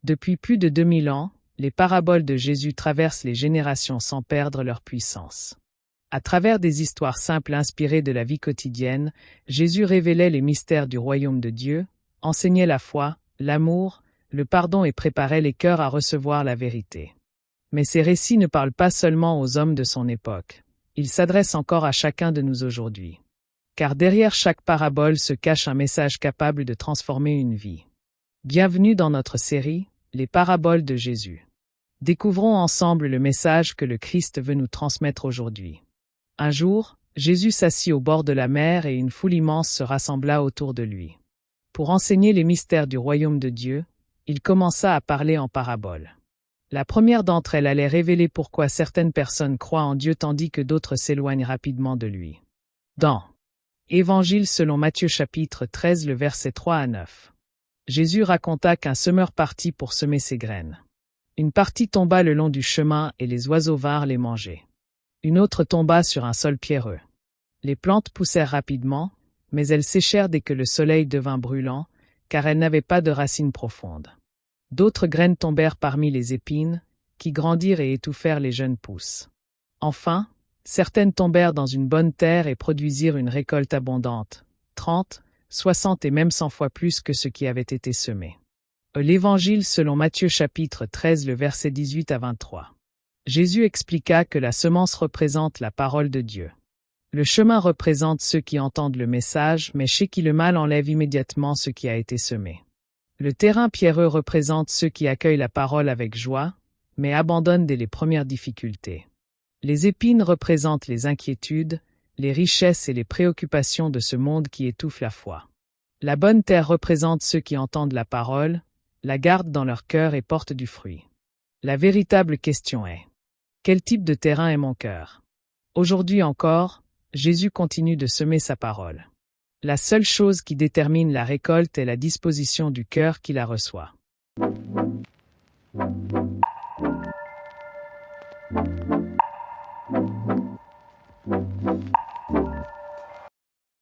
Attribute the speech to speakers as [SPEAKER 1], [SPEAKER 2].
[SPEAKER 1] Depuis plus de 2000 ans, les paraboles de Jésus traversent les générations sans perdre leur puissance. À travers des histoires simples inspirées de la vie quotidienne, Jésus révélait les mystères du royaume de Dieu, enseignait la foi, l'amour, le pardon et préparait les cœurs à recevoir la vérité. Mais ces récits ne parlent pas seulement aux hommes de son époque. Ils s'adressent encore à chacun de nous aujourd'hui. Car derrière chaque parabole se cache un message capable de transformer une vie. Bienvenue dans notre série, Les paraboles de Jésus. Découvrons ensemble le message que le Christ veut nous transmettre aujourd'hui. Un jour, Jésus s'assit au bord de la mer et une foule immense se rassembla autour de lui. Pour enseigner les mystères du royaume de Dieu, il commença à parler en paraboles. La première d'entre elles allait révéler pourquoi certaines personnes croient en Dieu tandis que d'autres s'éloignent rapidement de lui. Dans Évangile selon Matthieu chapitre 13 le verset 3 à 9. Jésus raconta qu'un semeur partit pour semer ses graines. Une partie tomba le long du chemin et les oiseaux vinrent les manger. Une autre tomba sur un sol pierreux. Les plantes poussèrent rapidement, mais elles séchèrent dès que le soleil devint brûlant, car elles n'avaient pas de racines profondes. D'autres graines tombèrent parmi les épines, qui grandirent et étouffèrent les jeunes pousses. Enfin, certaines tombèrent dans une bonne terre et produisirent une récolte abondante, 30, 60 et même 100 fois plus que ce qui avait été semé. L'Évangile selon Matthieu chapitre 13 le verset 18 à 23. Jésus expliqua que la semence représente la parole de Dieu. Le chemin représente ceux qui entendent le message, mais chez qui le mal enlève immédiatement ce qui a été semé. Le terrain pierreux représente ceux qui accueillent la parole avec joie, mais abandonnent dès les premières difficultés. Les épines représentent les inquiétudes, les richesses et les préoccupations de ce monde qui étouffent la foi. La bonne terre représente ceux qui entendent la parole, la gardent dans leur cœur et portent du fruit. La véritable question est: quel type de terrain est mon cœur? Aujourd'hui encore, Jésus continue de semer sa parole. La seule chose qui détermine la récolte est la disposition du cœur qui la reçoit.